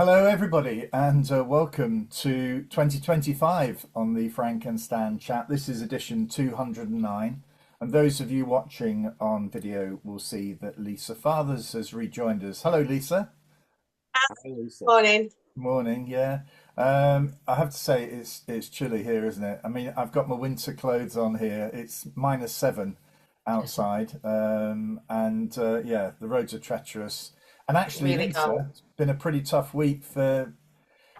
Hello, everybody, and welcome to 2025 on the Frank and Stan chat. This is edition 209. And those of you watching on video will see that Lisa Fathers has rejoined us. Hello, Lisa. Hi, Morning. Morning, yeah. I have to say it's chilly here, isn't it? I mean, I've got my winter clothes on here. It's -7 outside, and yeah, the roads are treacherous. And actually, Really cold. Lisa, it's been a pretty tough week for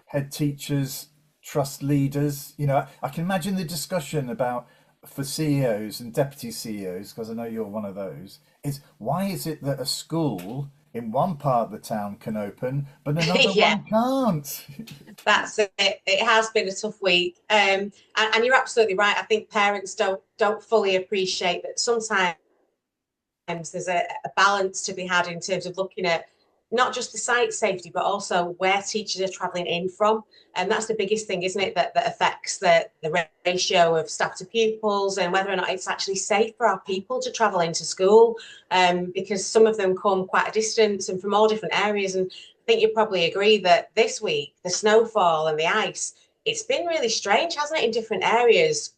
head teachers, trust leaders. I can imagine the discussion about for CEOs and deputy CEOs, because I know you're one of those, is why is it that a school in one part of the town can open, but another Yeah, one can't? that's it. It has been a tough week. And you're absolutely right. I think parents don't fully appreciate that sometimes there's a balance to be had in terms of looking at not just the site safety, but also where teachers are travelling in from. And that's the biggest thing, isn't it? That affects the ratio of staff to pupils and whether or not it's actually safe for our people to travel into school. Because some of them come quite a distance and from all different areas. And I think you probably agree that this week, the snowfall and the ice, it's been really strange, hasn't it, in different areas,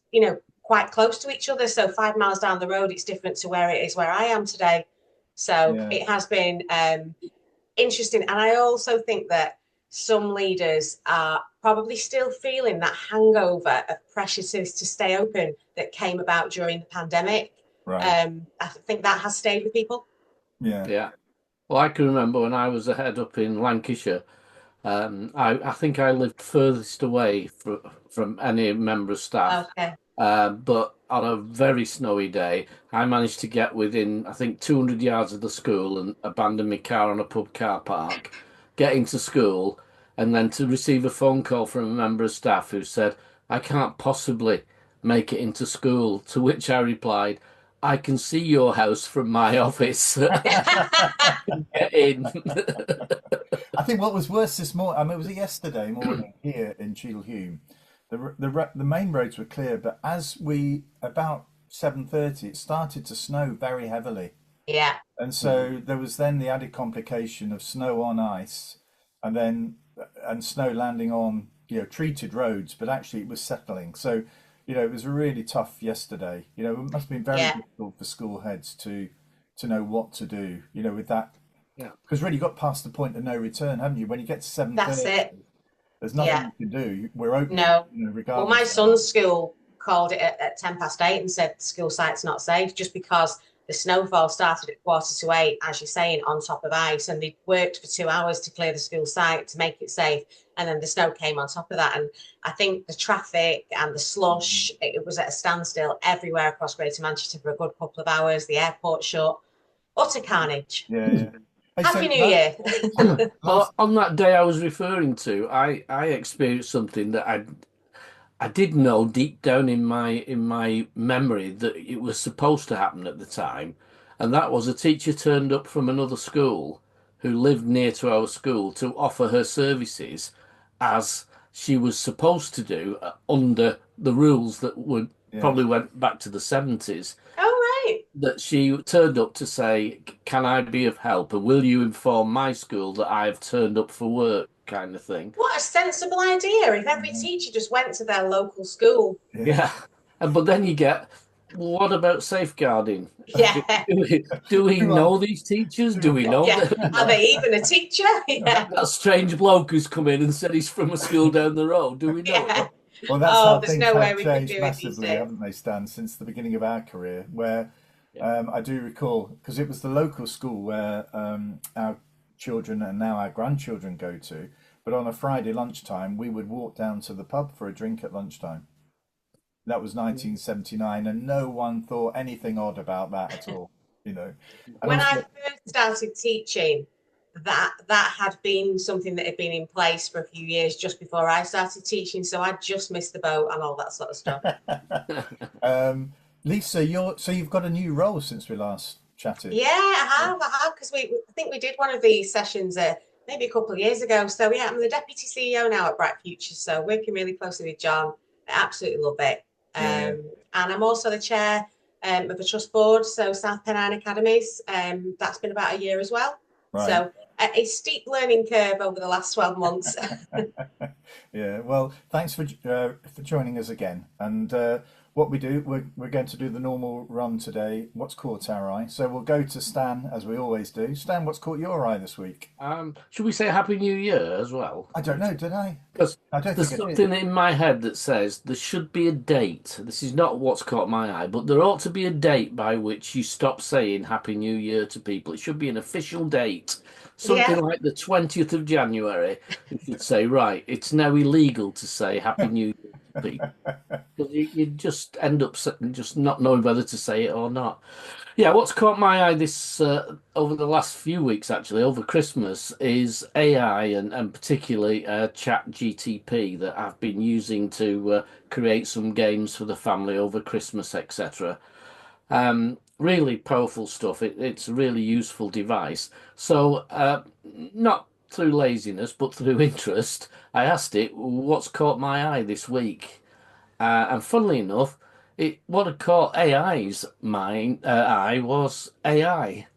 quite close to each other. So 5 miles down the road, it's different to where it is where I am today. So Yeah. it has been interesting. And I also think that some leaders are probably still feeling that hangover of pressure to stay open that came about during the pandemic. Right. I think that has stayed with people. Yeah. Yeah. Well, I can remember when I was a head up in Lancashire. I think I lived furthest away from any member of staff. Okay. But on a very snowy day, I managed to get within, I think, 200 yards of the school and abandon my car on a pub car park, get into school, and then to receive a phone call from a member of staff who said, I can't possibly make it into school. To which I replied, I can see your house from my office. Get in. I think what was worse this morning, I mean, was it yesterday morning here in Cheadle-Hulme? The main roads were clear, but as we about 7:30, it started to snow very heavily, Yeah. and so there was then the added complication of snow on ice, and then and snow landing on treated roads, but actually it was settling. So it was really tough yesterday. It must have been very Yeah. difficult for school heads to know what to do. With that, Yeah. because really you got past the point of no return, haven't you? When you get to That's 7:30, it. there's Yeah. nothing you can do. We're open, No. Well, my regardless of that. son's school called it at 8:10 and said the school site's not safe just because the snowfall started at 7:45, as you're saying, on top of ice, and they worked for 2 hours to clear the school site to make it safe, and then the snow came on top of that. And I think the traffic and the slush, it was at a standstill everywhere across Greater Manchester for a good couple of hours. The airport shut, utter carnage. Yeah, yeah. Hey, Happy so New Year. last, Well, on that day I was referring to, I experienced something that I did know deep down in my memory that it was supposed to happen at the time, and that was a teacher turned up from another school who lived near to our school to offer her services as she was supposed to do under the rules that would yeah. probably went back to the 70s. Oh, right. That she turned up to say, can I be of help? And will you inform my school that I've turned up for work, kind of thing. What a sensible idea. If every teacher just went to their local school. Yeah. Yeah. But then you get, what about safeguarding? Yeah. Do we Who are know these teachers? who Do are we know Yeah. who Are are they even a teacher? Yeah. that strange bloke who's come in and said he's from a school down the road? Do we know Yeah. him? Well, that's Oh, how there's things no way have we could changed do it these massively, days. haven't they, Stan, since the beginning of our career, where Yeah. I do recall, because it was the local school where our children and now our grandchildren go to, but on a Friday lunchtime, we would walk down to the pub for a drink at lunchtime. That was 1979, and no one thought anything odd about that at all. And When I also, first started teaching, that had been something that had been in place for a few years just before I started teaching. So I just missed the boat and all that sort of stuff. Lisa, you've got a new role since we last chatted. Yeah, I have, because I think we did one of these sessions maybe a couple of years ago. So yeah, I'm the deputy CEO now at Bright Futures, so working really closely with John. I absolutely love it. Yeah, And I'm also the chair of a trust board, so South Pennine Academies. That's been about a year as well. right. So a steep learning curve over the last 12 months. Yeah, well, thanks for joining us again. And what we do, we're going to do the normal run today. What's caught our eye? So we'll go to Stan as we always do. Stan, what's caught your eye this week? Should we say Happy New Year as well? I don't know, did I? Because I don't there's think I did. something in my head that says there should be a date. This is not what's caught my eye, but there ought to be a date by which you stop saying Happy New Year to people. It should be an official date. Something Yeah, like the 20th of January. You should say, right, it's now illegal to say Happy New Year to people. Because you just end up just not knowing whether to say it or not. Yeah, what's caught my eye this over the last few weeks, actually, over Christmas, is AI and particularly Chat GTP that I've been using to create some games for the family over Christmas, etc. Really powerful stuff. It's a really useful device. So, not through laziness, but through interest, I asked it, what's caught my eye this week? And funnily enough, what had caught AI's eye was AI,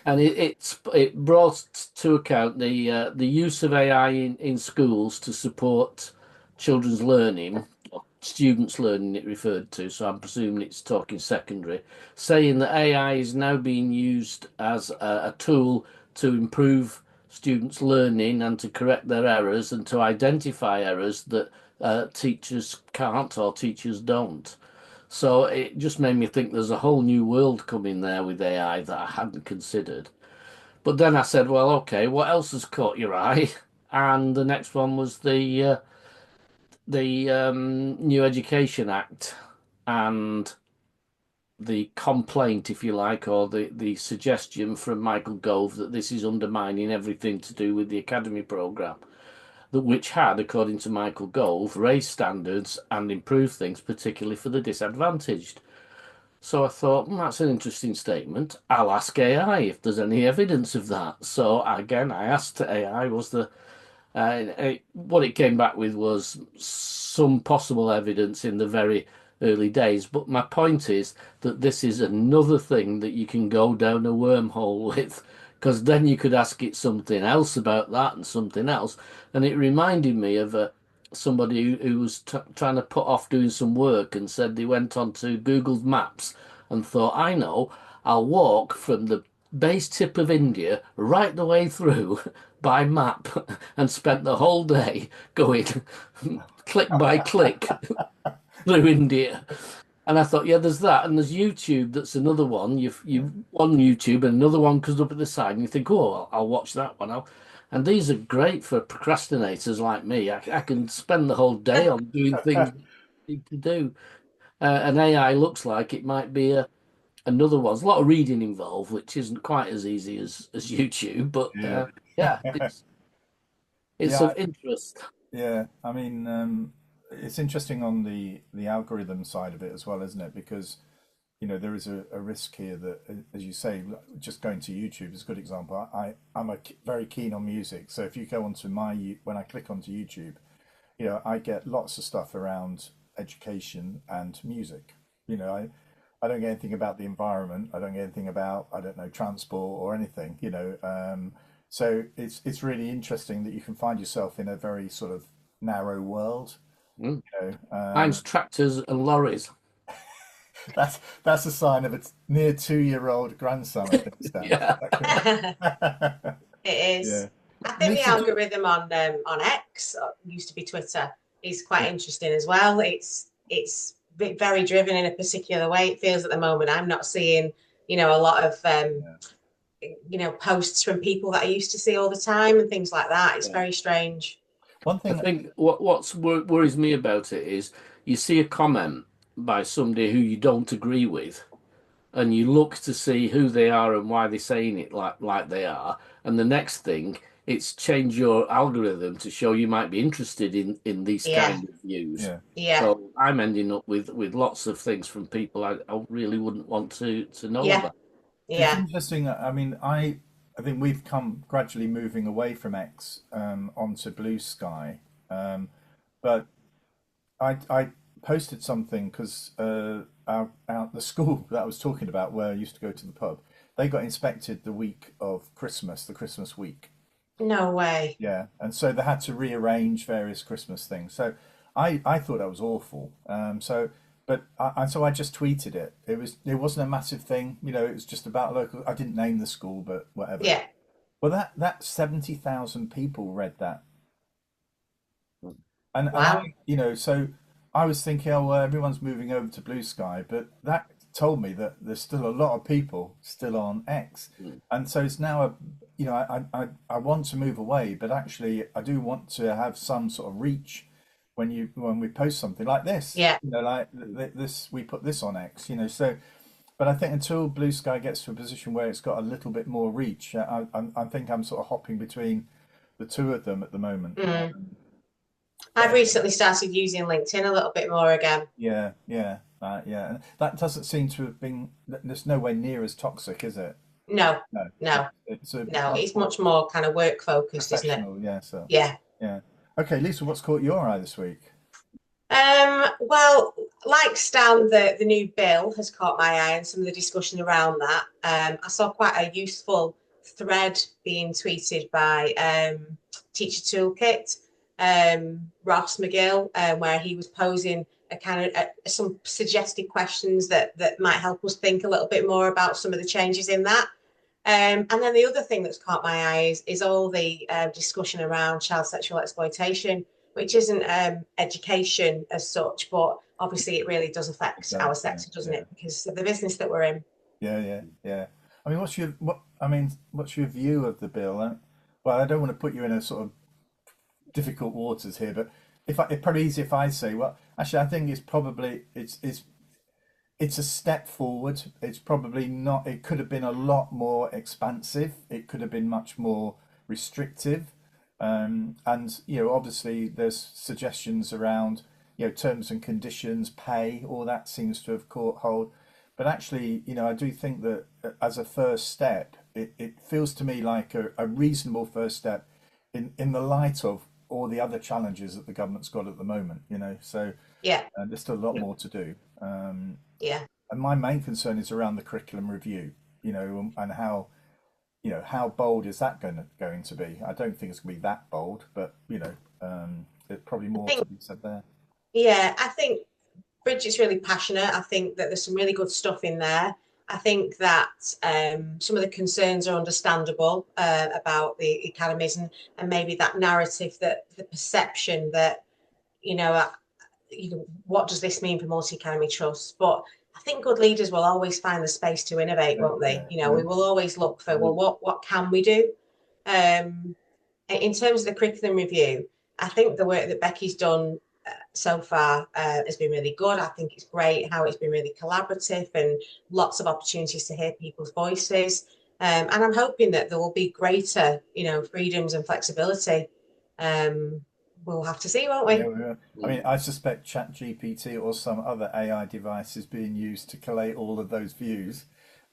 and it brought to account the use of AI in schools to support children's learning, or students' learning. It referred to, so I'm presuming it's talking secondary, saying that AI is now being used as a tool to improve students' learning and to correct their errors and to identify errors that teachers can't or teachers don't. So it just made me think there's a whole new world coming there with AI that I hadn't considered. But then I said, well, okay, what else has caught your eye? And the next one was the New Education Act and the complaint, if you like, or the suggestion from Michael Gove that this is undermining everything to do with the academy programme, that which had, according to Michael Gove, raised standards and improved things, particularly for the disadvantaged. So I thought, that's an interesting statement. I'll ask AI if there's any evidence of that. So again, I asked AI, what it came back with was some possible evidence in the very early days. But my point is that this is another thing that you can go down a wormhole with, because then you could ask it something else about that and something else. And it reminded me of somebody who was trying to put off doing some work and said they went onto Google's Maps and thought, I know, I'll walk from the base tip of India right the way through by map and spent the whole day going click by click through India. And I thought, yeah, there's that, and there's YouTube. That's another one. You've on YouTube, and another one comes up at the side, and you think, oh, I'll watch that one. And these are great for procrastinators like me. I can spend the whole day on doing things I need to do. And AI looks like it might be another one. There's a lot of reading involved, which isn't quite as easy as YouTube, but Yeah. yeah, it's Yeah, of interest. yeah. I mean, it's interesting on the algorithm side of it as well, isn't it? Because there is a risk here that, as you say, just going to YouTube is a good example. I'm very keen on music, so if you go onto when I click onto YouTube, I get lots of stuff around education and music. I don't get anything about the environment. I don't get anything about, I don't know, transport or anything. So it's really interesting that you can find yourself in a very sort of narrow world. Mm. You know, Mine's tractors and lorries. that's a sign of a near 2-year-old grandson, I think, Stan. Yeah. It Yeah. is. I think the Lisa, algorithm on X, used to be Twitter, is quite yeah, interesting as well. It's very driven in a particular way. It feels at the moment I'm not seeing, a lot of yeah. posts from people that I used to see all the time and things like that. It's Yeah. very strange. One I thing, think what worries me about it is you see a comment by somebody who you don't agree with, and you look to see who they are and why they're saying it like they are, and the next thing it's change your algorithm to show you might be interested in these Yeah, kind of views. yeah. yeah, So I'm ending up with lots of things from people I really wouldn't want to know yeah, about. It's yeah, interesting. I mean, I think we've come gradually moving away from X onto Blue Sky, but I posted something because the school that I was talking about, where I used to go to the pub, they got inspected the week of Christmas, the Christmas week. No way. Yeah, and so they had to rearrange various Christmas things. So I thought that was awful. And so I just tweeted it. It wasn't a massive thing, you know. It was just about local. I didn't name the school, but whatever. Yeah. Well, that 70,000 people read that, and Wow. so I was thinking, oh well, everyone's moving over to Blue Sky, but that told me that there's still a lot of people still on X, Mm. and so it's now I want to move away, but actually I do want to have some sort of reach when we post something like this, Yeah. like this, we put this on X, so. But I think until Blue Sky gets to a position where it's got a little bit more reach, I think I'm sort of hopping between the two of them at the moment. Mm. I've But recently started using LinkedIn a little bit more again. yeah, and that doesn't seem to have been. There's nowhere near as toxic, is it? No, No, no, it's a no. much It's more much more kind of work focused, isn't it? professional. Yeah, so Yeah. yeah. Okay, Lisa, what's caught your eye this week? Well, like Stan, the new bill has caught my eye and some of the discussion around that. I saw quite a useful thread being tweeted by Teacher Toolkit, Ross McGill, where he was posing a kind of some suggested questions that might help us think a little bit more about some of the changes in that. And then the other thing that's caught my eye is all the discussion around child sexual exploitation, which isn't education as such, but obviously it really does It affect our does, yeah, sector, doesn't yeah, it? Because of the business that we're in. yeah. I mean, what's your view of the bill? Well, I don't want to put you in a sort of difficult waters here, but it's probably easy if I say, well, actually, I think it's a step forward. It's probably not. It could have been a lot more expansive. It could have been much more restrictive. And obviously, there's suggestions around terms and conditions, pay. All that seems to have caught hold. But actually, I do think that as a first step, it feels to me like a reasonable first step in the light of all the other challenges that the government's got at the moment. So Yeah, there's still a lot more to do. yeah. And my main concern is around the curriculum review, and how bold is that going to be? I don't think it's going to be that bold, but there's probably I more to think, be said there. yeah, I think Bridget's really passionate. I think that there's some really good stuff in there. I think that some of the concerns are understandable about the academies and maybe that narrative, that the perception that you know, uh, what does this mean for multi-academy trusts? But I think good leaders will always find the space to innovate, Yeah, won't they? yeah, We will always look for, well, what can we do? Um, in terms of the curriculum review, I think the work that Becky's done so far has been really good. I think it's great how it's been really collaborative and lots of opportunities to hear people's voices. And I'm hoping that there will be greater, freedoms and flexibility. We'll have to see, won't yeah. we? I mean, I suspect ChatGPT or some other AI device is being used to collate all of those views.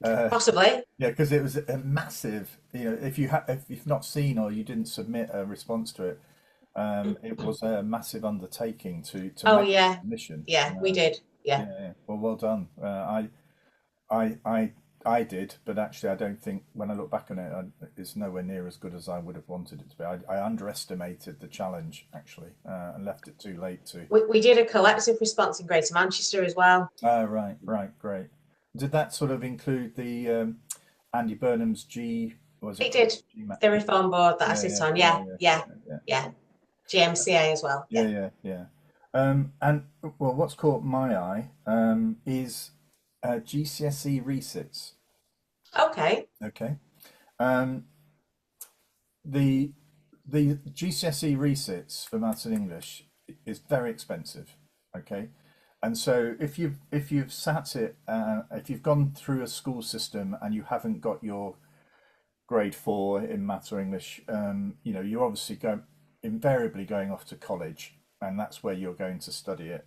Uh, Possibly. yeah, because it was a massive. If you've not seen or you didn't submit a response to it, it was a massive undertaking to Oh make the yeah, submission. yeah, we did. Yeah, Yeah. Well done. I, I, I did, but actually, I don't think when I look back on it, it's nowhere near as good as I would have wanted it to be. I underestimated the challenge actually, and left it too late to. we did a collective response in Greater Manchester as well. Right, great. Did that sort of include the Andy Burnham's G? Was it It did. GMAT? The reform board that I sit on. Yeah, yeah, Yeah. yeah. GMCA as well. Yeah. Yeah. And well, what's caught my eye is GCSE resits. Okay. Okay. Um, the the GCSE resits for maths and English is very expensive. Okay. And so if you've sat it, if you've gone through a school system and you haven't got your grade 4 in maths or English, you're obviously invariably going off to college, and that's where you're going to study it.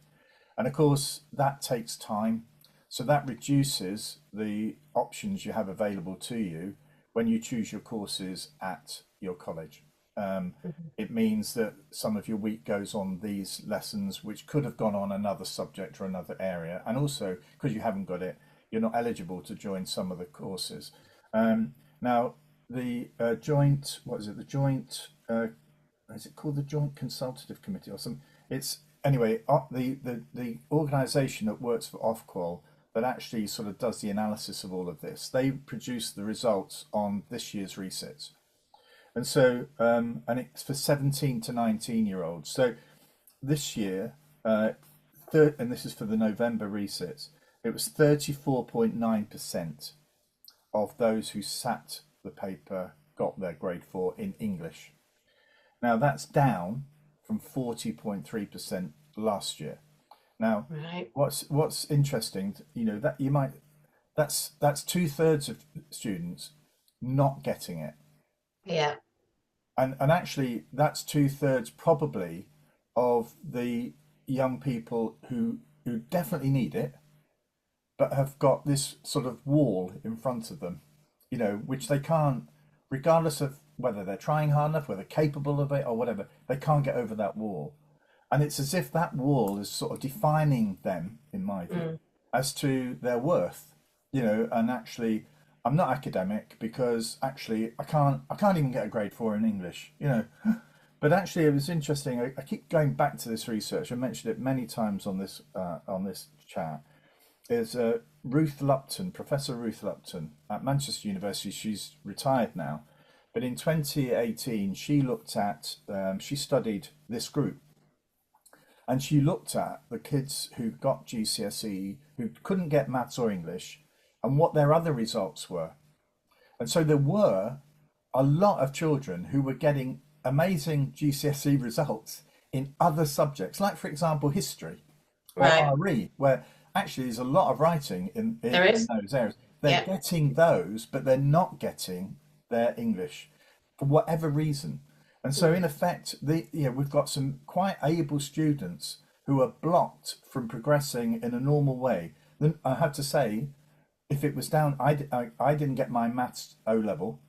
And of course, that takes time. So that reduces the options you have available to you when you choose your courses at your college. Um, Mhm. it means that some of your week goes on these lessons, which could have gone on another subject or another area. And also, because you haven't got it, you're not eligible to join some of the courses. Now, the joint, what is it? The joint, is it called the Joint Consultative Committee or something? It's anyway the organisation that works for Ofqual that actually sort of does the analysis of all of this. They produce the results on this year's resits, and so and it's for 17 to 19-year-olds. So this year, and this is for the November resits, it was 34.9% of those who sat the paper got their grade 4 in English. Now that's down from 40.3% last year. Now, Right. what's interesting, that you might that's 2/3 of students not getting it, Yeah. and actually that's 2/3 probably of the young people who definitely need it, but have got this sort of wall in front of them, which they can't, regardless of whether they're trying hard enough, whether they're capable of it or whatever, they can't get over that wall. And it's as if that wall is sort of defining them, in my view, as to their worth, and actually I'm not academic because actually I can't even get a grade 4 in English, But actually it was interesting. I keep going back to this research. I mentioned it many times on this chat. Is Ruth Lupton, Professor Ruth Lupton at Manchester University. She's retired now, but in 2018 she looked at she studied this group, and she looked at the kids who got GCSE who couldn't get maths or English and what their other results were. And so there were a lot of children who were getting amazing GCSE results in other subjects, like for example history or Right. RE, where actually there's a lot of writing There in is. those areas. They're Yeah. getting those, but they're not getting their English for whatever reason. And so in effect, we've got some quite able students who are blocked from progressing in a normal way. Then I have to say, if it was down, I didn't get my maths O level.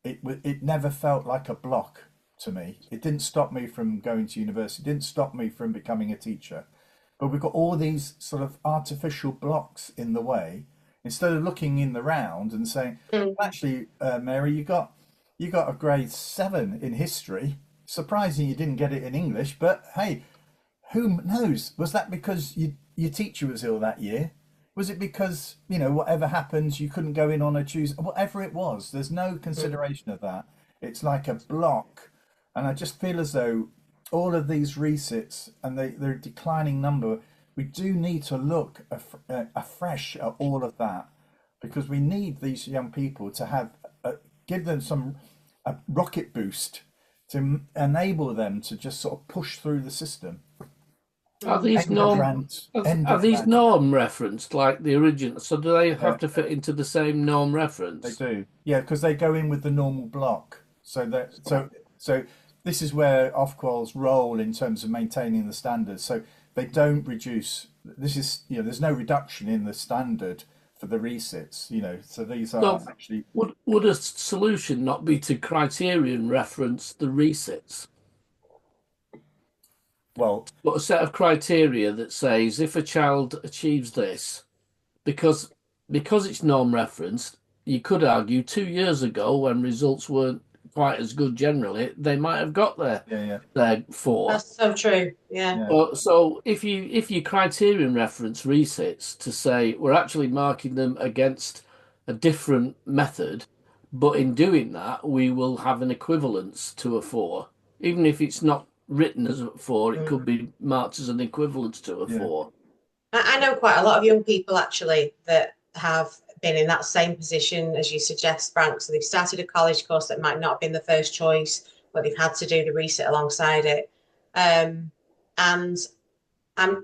It never felt like a block to me. It didn't stop me from going to university. It didn't stop me from becoming a teacher. But we've got all these sort of artificial blocks in the way. Instead of looking in the round and saying, Mm. actually, Mary, you got a grade 7 in history. Surprising you didn't get it in English, but hey, who knows? Was that because your teacher was ill that year? Was it because, whatever happens, you couldn't go in on a Tuesday? Whatever it was, there's no consideration of that. It's like a block. And I just feel as though all of these resits and they're a declining number, we do need to look afresh at all of that, because we need these young people to give them a rocket boost to enable them to just sort of push through the system. Are these End of norm rant. are, End are of these rant. norm referenced like the original? So do they Yeah, have to fit into the same norm they reference? do. Yeah, because they go in with the normal block. So this is where Ofqual's role in terms of maintaining the standards. So they don't reduce. This is there's no reduction in the standard for the resits. So these are So actually would a solution not be to criterion reference the resits? well, But a set of criteria that says if a child achieves this, because it's norm referenced, you could argue 2 years ago when results weren't quite as good generally, they might have got yeah, their 4. That's so true. Yeah. yeah, So if you criterion reference resits to say we're actually marking them against a different method, but in doing that we will have an equivalence to a 4, even if it's not written as a 4, it could Mm. be marked as an equivalence to a yeah, 4. I know quite a lot of young people actually that have been in that same position as you suggest, Frank. So they've started a college course that might not have been the first choice, but they've had to do the resit alongside it. And and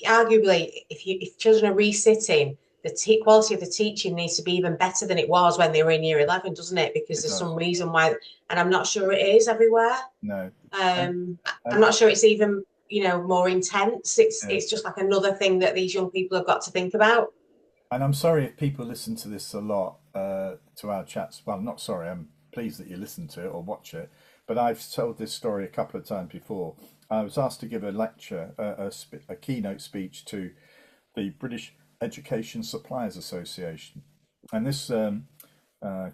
arguably, if children are resitting, the quality of the teaching needs to be even better than it was when they were in year 11, doesn't it? Because it there's does. some reason why, and I'm not sure it is everywhere. No, and, I'm and not sure it's even more intense. It's yeah. it's just like another thing that these young people have got to think about. And I'm sorry if people listen to this a lot, to our chats. Well, not sorry. I'm pleased that you listen to it or watch it. But I've told this story a couple of times before. I was asked to give a lecture, a keynote speech to the British Education Suppliers Association, and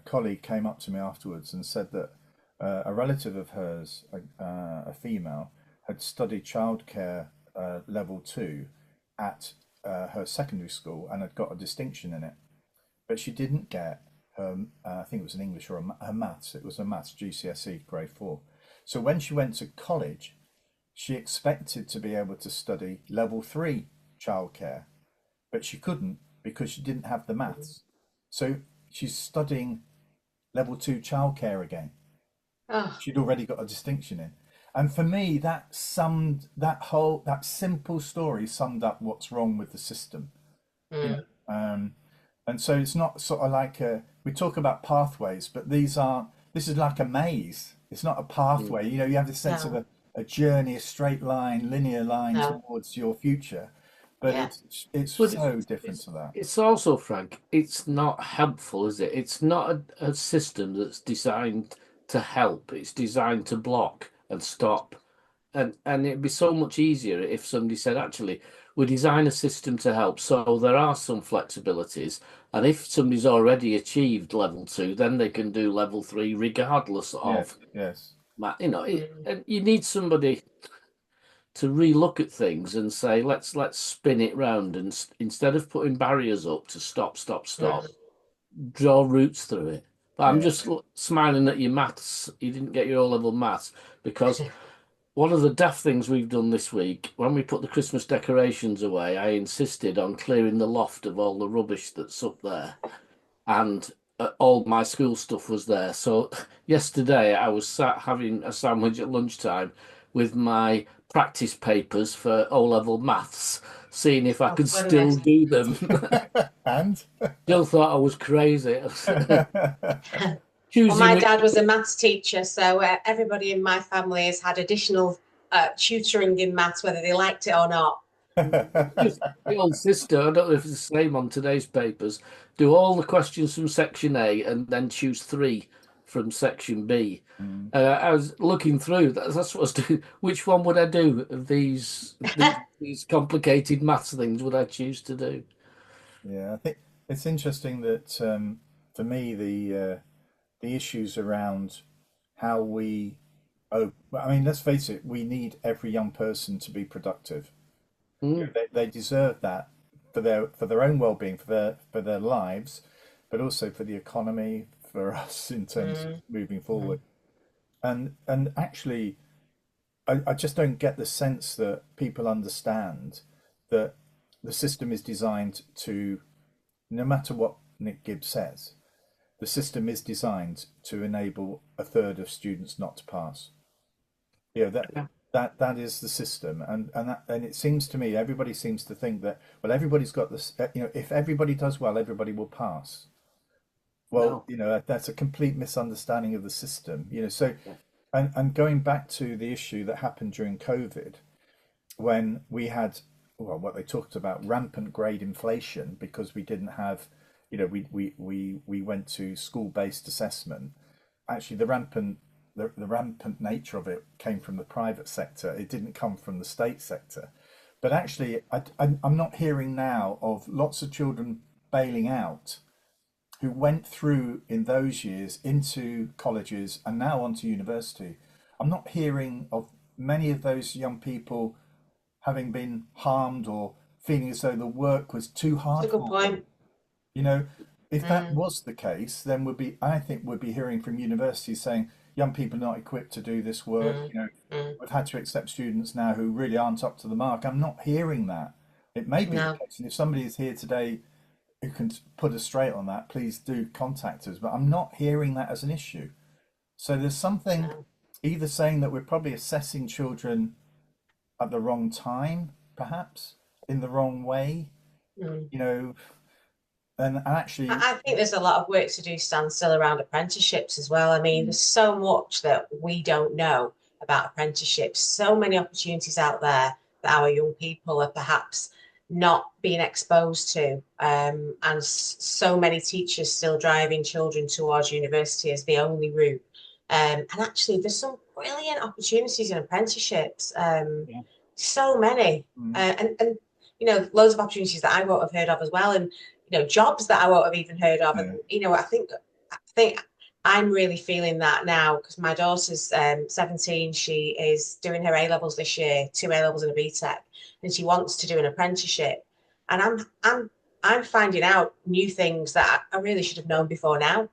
colleague came up to me afterwards and said that a relative of hers, a female, had studied childcare level two at her secondary school and had got a distinction in it, but she didn't get her. I think it was an English or her maths. It was a maths GCSE grade four. So when she went to college, she expected to be able to study level three childcare, but she couldn't because she didn't have the maths. So she's studying level two childcare again. Oh, She'd already got a distinction in. And for me, that simple story summed up what's wrong with the system. You know, mm, and so it's not sort of like we talk about pathways, but this is like a maze. It's not a Mm. pathway. You have this sense of no, a journey, a straight line, linear line no, towards your future, but yeah, it's But so different it's to that. it's also, Frank, it's not helpful, is it? It's not a system that's designed to help. It's designed to block and stop. And it'd be so much easier if somebody said, actually, we design a system to help. So there are some flexibilities. And if somebody's already achieved level two, then they can do level three regardless Yes, of, yes, mm, and you need somebody to relook at things and say, let's spin it round, and instead of putting barriers up to stop, mm. draw routes through it. But I'm yeah. just smiling at your maths. You didn't get your O-level maths because one of the daft things we've done this week, when we put the Christmas decorations away, I insisted on clearing the loft of all the rubbish that's up there, and all my school stuff was there. So yesterday I was sat having a sandwich at lunchtime with my practice papers for O-level maths, seeing if I Oh, could still goodness. do them. And Still thought I was crazy. Well, Choosing my which dad was a maths teacher, so everybody in my family has had additional tutoring in maths, whether they liked it or not. just the old sister, I don't know if it's the same on today's papers, do all the questions from section A and then choose three from section B. Mm, I was looking through. That's what I was doing. Which one would I do of these complicated maths things? Would I choose to do? yeah, I think it's interesting that for me the issues around how we I mean, let's face it, we need every young person to be productive. Mm, They deserve that for their own well-being, for their lives, but also for the economy, for us in terms of Mm, moving mm, forward. And actually, I just don't get the sense that people understand that the system is designed to, no matter what Nick Gibbs says, the system is designed to enable a third of students not to pass. That yeah, that is the system, and it seems to me everybody seems to think that, well, everybody's got this. If everybody does well, everybody will pass. Well, no. that's a complete misunderstanding of the system. So Yeah. and going back to the issue that happened during COVID, when we had, well, what they talked about, rampant grade inflation, because we didn't have, we went to school-based assessment. Actually, the rampant nature of it came from the private sector. It didn't come from the state sector. But actually, I'm not hearing now of lots of children bailing out who went through in those years into colleges and now onto university. I'm not hearing of many of those young people having been harmed or feeling as though the work was too it's a hard good for them. point. You know, if that Mm, was the case, then I think we'd be hearing from universities saying young people are not equipped to do this work. mm, mm. We've had to accept students now who really aren't up to the mark. I'm not hearing that. It may be the No, case, and if somebody is here today who can put us straight on that, please do contact us. But I'm not hearing that as an issue. So there's something no. either saying that we're probably assessing children at the wrong time, perhaps in the wrong way, Mm. you know, and actually, I think there's a lot of work to do standstill around apprenticeships as well. I mean, mm, there's so much that we don't know about apprenticeships, so many opportunities out there that our young people are perhaps not being exposed to, and so many teachers still driving children towards university as the only route. And actually, there's some brilliant opportunities in apprenticeships, Yeah. so many, mm, and loads of opportunities that I won't have heard of as well, and jobs that I won't have even heard of. And yeah, I think think I'm really feeling that now because my daughter's 17. She is doing her A levels this year, 2 A levels and a BTEC, and she wants to do an apprenticeship. And I'm finding out new things that I really should have known before now.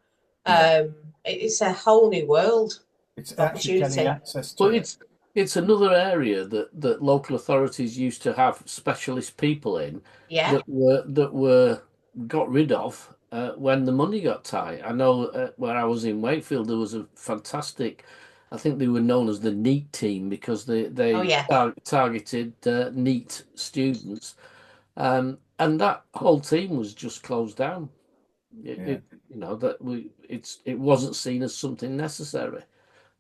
Yeah. It's a whole new world It's of actually getting opportunity. access to Well, it. it's another area that local authorities used to have specialist people in Yeah, that were got rid of when the money got tight. I know where I was in Wakefield, there was a fantastic. I think they were known as the NEET team because they oh they yeah, targeted NEET students, and that whole team was just closed down. Yeah. You know that it wasn't seen as something necessary.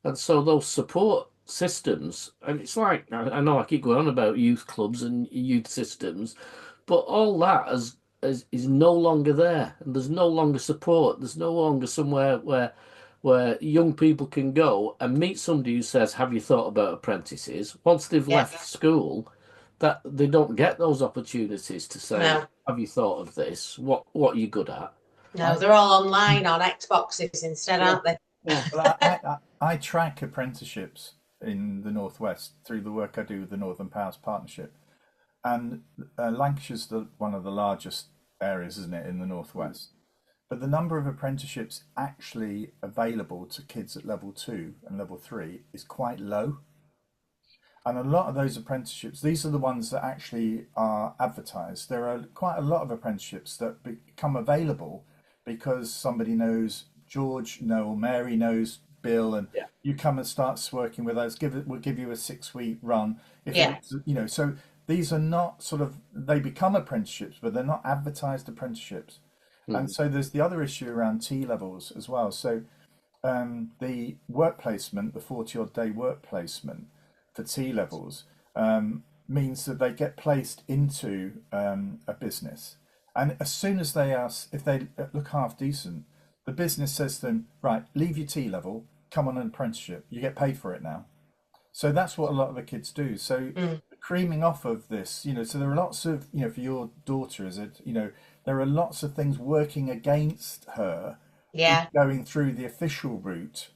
And so those support systems, and it's like I know I keep going on about youth clubs and youth systems, but all that is no longer there, and there's no longer support. There's no longer somewhere where young people can go and meet somebody who says, "Have you thought about apprentices?" Once they've yeah. left school, that they don't get those opportunities to say, No, "Have you thought of this? What are you good at?" no, I, they're all online on Xboxes instead, Yeah, aren't they? yeah. well, I track apprenticeships in the Northwest through the work I do with the Northern Powers Partnership. And Lancashire's one of the largest areas, isn't it, in the Northwest? But the number of apprenticeships actually available to kids at level 2 and level 3 is quite low. And a lot of those apprenticeships, these are the ones that actually are advertised. There are quite a lot of apprenticeships that become available because somebody knows George, no, or Mary knows Bill, and Yeah. you come and starts working with us. We'll give you a 6 week run. If Yeah, it's, so these are not sort of, they become apprenticeships, but they're not advertised apprenticeships. And Mm. so there's the other issue around T levels as well. So the work placement, the 40 odd day work placement for T levels, means that they get placed into a business. And as soon as they are, if they look half decent, the business says to them, right, leave your T level, come on an apprenticeship, you get paid for it now. So that's what a lot of the kids do. So mm, the creaming off of this, so there are lots of, for your daughter, is it, there are lots of things working against her in yeah, going through the official route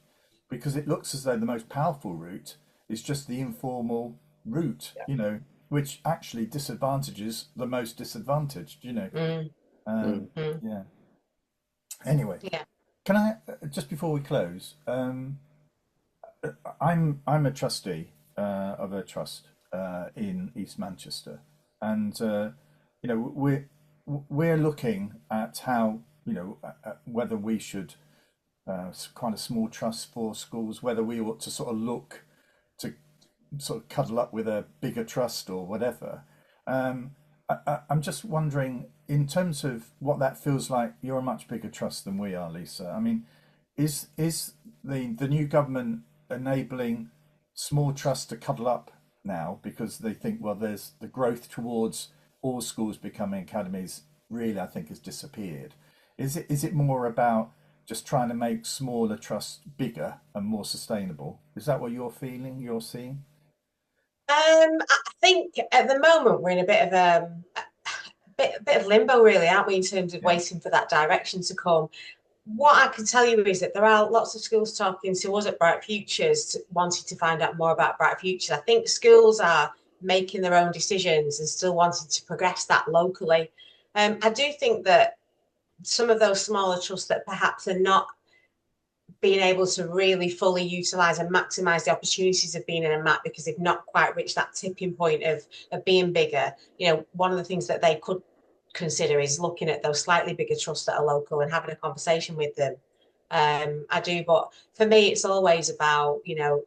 because it looks as though the most powerful route is just the informal route, which actually disadvantages the most disadvantaged. mm, Mm. mm, Yeah. Anyway, yeah, can I just before we close? I'm a trustee of a trust in East Manchester, and we're looking at how whether we should kind of small trust for schools, whether we ought to sort of look to sort of cuddle up with a bigger trust or whatever. Um, I'm just wondering, in terms of what that feels like, you're a much bigger trust than we are, Lisa. I mean, is the new government enabling small trusts to cuddle up now because they think, well, there's the growth towards all schools becoming academies really, I think, has disappeared. Is it more about just trying to make smaller trusts bigger and more sustainable? Is that what you're feeling, you're seeing? I think at the moment we're in a bit of a bit of limbo, really, aren't we, in terms of Yeah. waiting for that direction to come. What I can tell you is that there are lots of schools talking to us at Bright Futures, wanting to find out more about Bright Futures. I think schools are making their own decisions and still wanting to progress that locally. I do think that some of those smaller trusts that perhaps are not being able to really fully utilize and maximize the opportunities of being in a map because they've not quite reached that tipping point of being bigger. One of the things that they could consider is looking at those slightly bigger trusts that are local and having a conversation with them. I do, but for me, it's always about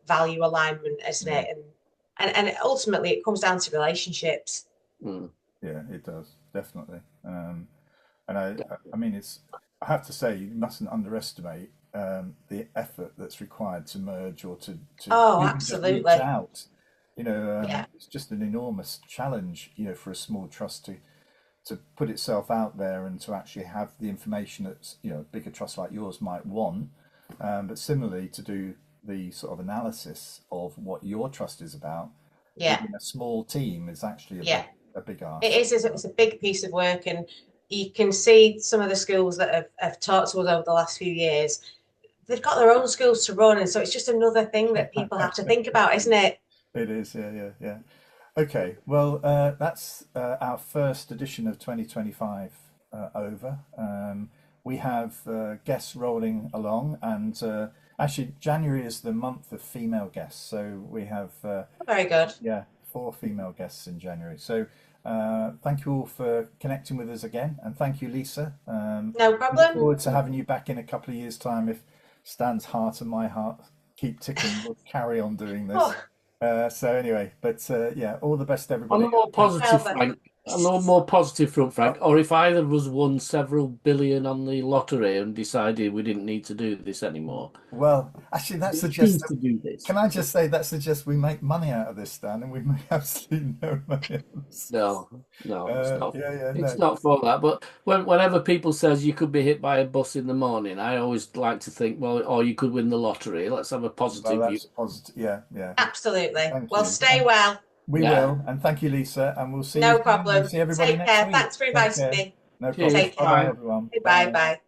value alignment, isn't Yeah. it? And ultimately, it comes down to relationships. Mm. Yeah, it does definitely. And I mean, I have to say, you mustn't underestimate the effort that's required to merge or to Oh, even just reach absolutely. out. Yeah, It's just an enormous challenge, for a small trust to put itself out there and to actually have the information that a bigger trust like yours might want, but similarly to do the sort of analysis of what your trust is about yeah, within a small team is actually yeah. a big It ask. is. It's a big piece of work, and you can see some of the schools that have talked to us over the last few years. They've got their own schools to run, and so it's just another thing that people have to think about, isn't it? It is, yeah. Okay, well, that's our first edition of 2025 over. We have guests rolling along, and actually, January is the month of female guests, so we have Very good. yeah, 4 female guests in January. So thank you all for connecting with us again, and thank you, Lisa. No Look problem. forward to having you back in a couple of years' time. If Stan's heart and my heart keep ticking, we'll carry on doing this. Oh, So anyway, but yeah, all the best, On everybody. a more positive well, Frank, on a more positive front, Frank, or if either of us won several billion on the lottery and decided we didn't need to do this anymore, Well, actually, that we suggests choose to do this. can I just say that suggests we make money out of this, Stan, and we make absolutely no money out of this. No, it's not. Yeah, It's no. not for that. But whenever people says you could be hit by a bus in the morning, I always like to think, well, or you could win the lottery. Let's have a Well, positive view. that's positive. Yeah. absolutely. Thank Well, you. stay well. We Yeah. will, and thank you, Lisa, and we'll see you No soon. We'll problem. see everybody Take next care. week. Thanks for Take inviting care. me. No Cheers. problem. Take care. Bye, Bye. everyone. Bye bye.